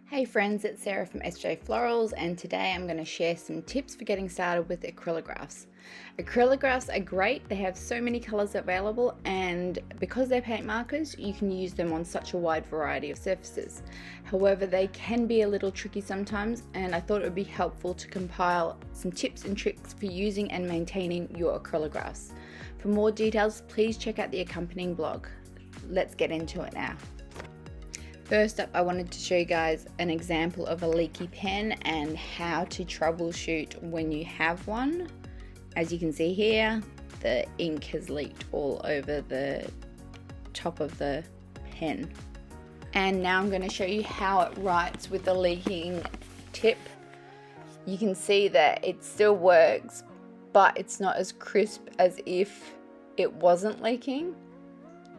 Hey friends, it's Sarah from SJ Florals, and today I'm going to share some tips for getting started with acrylographs. Acrylographs are great, they have so many colours available, and because they're paint markers you can use them on such a wide variety of surfaces. However, they can be a little tricky sometimes, and I thought it would be helpful to compile some tips and tricks for using and maintaining your acrylographs. For more details, please check out the accompanying blog. Let's get into it now. First up, I wanted to show you guys an example of a leaky pen and how to troubleshoot when you have one. As you can see here, the ink has leaked all over the top of the pen. And now I'm going to show you how it writes with the leaking tip. You can see that it still works, but it's not as crisp as if it wasn't leaking.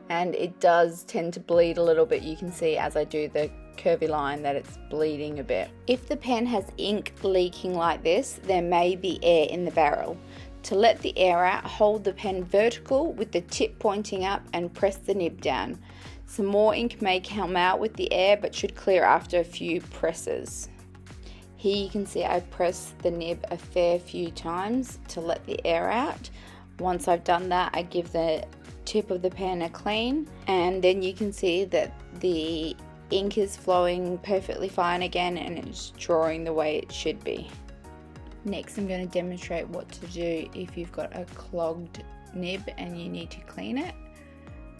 And it does tend to bleed a little bit. You can see as I do the curvy line that it's bleeding a bit. If the pen has ink leaking like this, there may be air in the barrel. To let the air out, hold the pen vertical with the tip pointing up and press the nib down. Some more ink may come out with the air but should clear after a few presses. Here you can see I press the nib a fair few times to let the air out. Once I've done that, I give the tip of the pen a clean, and then you can see that the ink is flowing perfectly fine again and it's drawing the way it should be. Next, I'm going to demonstrate what to do if you've got a clogged nib and you need to clean it.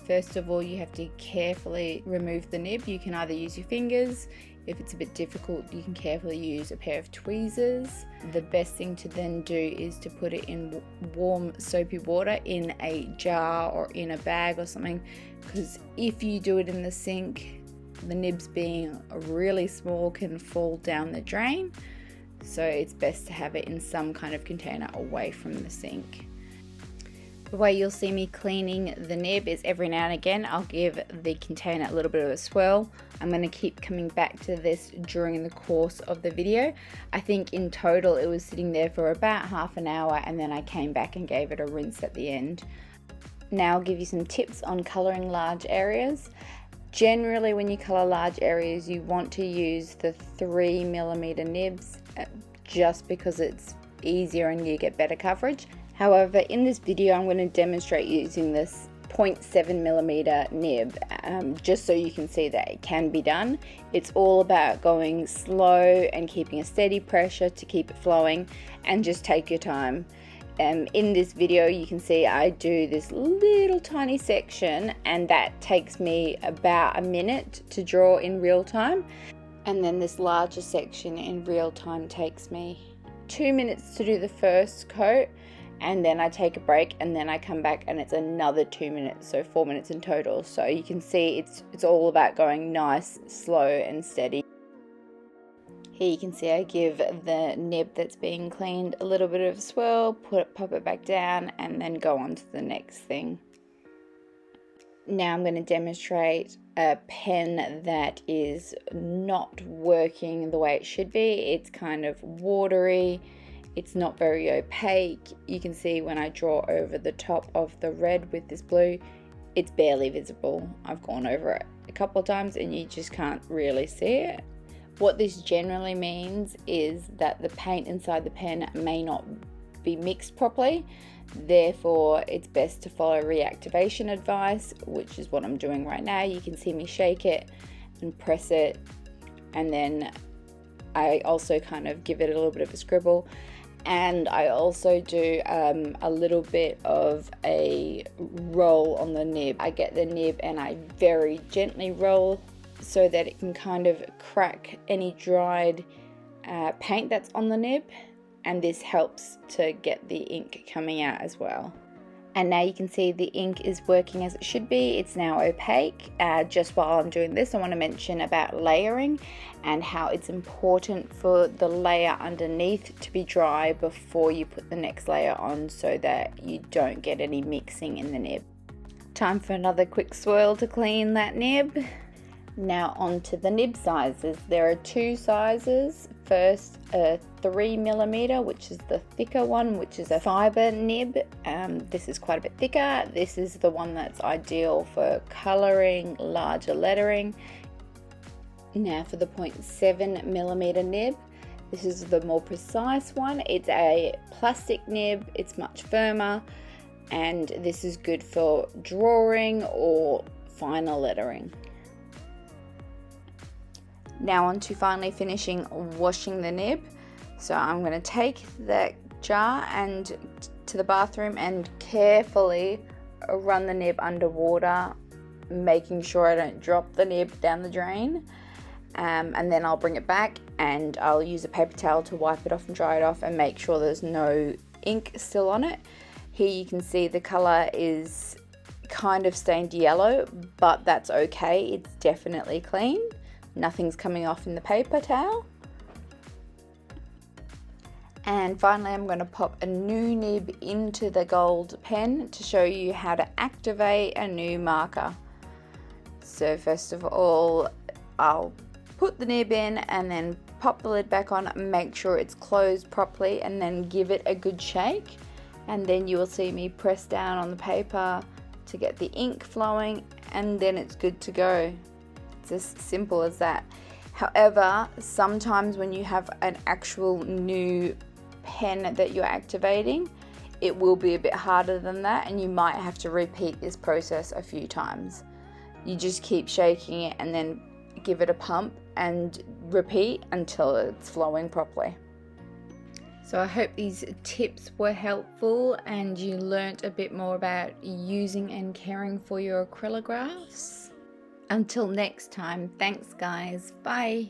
First of all, you have to carefully remove the nib. You can either use your fingers. If it's a bit difficult, you can carefully use a pair of tweezers. The best thing to then do is to put it in warm soapy water in a jar or in a bag or something, because if you do it in the sink, the nibs being really small can fall down the drain. So it's best to have it in some kind of container away from the sink. The way you'll see me cleaning the nib is every now and again I'll give the container a little bit of a swirl. I'm going to keep coming back to this during the course of the video. I think in total it was sitting there for about half an hour, and then I came back and gave it a rinse at the end. Now I'll give you some tips on colouring large areas. Generally when you colour large areas you want to use the 3mm nibs just because it's easier and you get better coverage. However, in this video I'm going to demonstrate using this 0.7mm nib just so you can see that it can be done. It's all about going slow and keeping a steady pressure to keep it flowing, and just take your time. In this video you can see I do this little tiny section and that takes me about a minute to draw in real time, and then this larger section in real time takes me 2 minutes to do the first coat, and then I take a break and then I come back and it's another 2 minutes, so 4 minutes in total. So you can see it's all about going nice, slow and steady. Here you can see I give the nib that's being cleaned a little bit of a swirl, pop it back down, and then go on to the next thing. Now I'm going to demonstrate a pen that is not working the way it should be. It's kind of watery. It's not very opaque. You can see when I draw over the top of the red with this blue, it's barely visible. I've gone over it a couple of times and you just can't really see it. What this generally means is that the paint inside the pen may not be mixed properly. Therefore, it's best to follow reactivation advice, which is what I'm doing right now. You can see me shake it and press it, and then I also kind of give it a little bit of a scribble. And I also do a little bit of a roll on the nib. I get the nib and I very gently roll so that it can kind of crack any dried paint that's on the nib, and this helps to get the ink coming out as well. And now you can see the ink is working as it should be. It's now opaque. Just while I'm doing this, I want to mention about layering and how it's important for the layer underneath to be dry before you put the next layer on, so that you don't get any mixing in the nib. Time for another quick swirl to clean that nib. Now on to the nib sizes. There are two sizes. First, a 3mm, which is the thicker one, which is a fiber nib. This is quite a bit thicker. This is the one that's ideal for colouring larger lettering. Now for the 0.7mm nib. This is the more precise one. It's a plastic nib, it's much firmer, and this is good for drawing or finer lettering. Now on to finally finishing washing the nib. So I'm going to take the jar and to the bathroom and carefully run the nib under water, making sure I don't drop the nib down the drain. And then I'll bring it back and I'll use a paper towel to wipe it off and dry it off and make sure there's no ink still on it. Here you can see the color is kind of stained yellow, but that's okay, it's definitely clean. Nothing's coming off in the paper towel. And finally I'm going to pop a new nib into the gold pen to show you how to activate a new marker. So first of all, I'll put the nib in and then pop the lid back on, make sure it's closed properly, and then give it a good shake. And then you will see me press down on the paper to get the ink flowing, and then it's good to go. It's as simple as that. However, sometimes when you have an actual new pen that you're activating, it will be a bit harder than that, and you might have to repeat this process a few times. You just keep shaking it and then give it a pump and repeat until it's flowing properly. So I hope these tips were helpful and you learnt a bit more about using and caring for your acrylographs. Until next time, thanks guys, bye.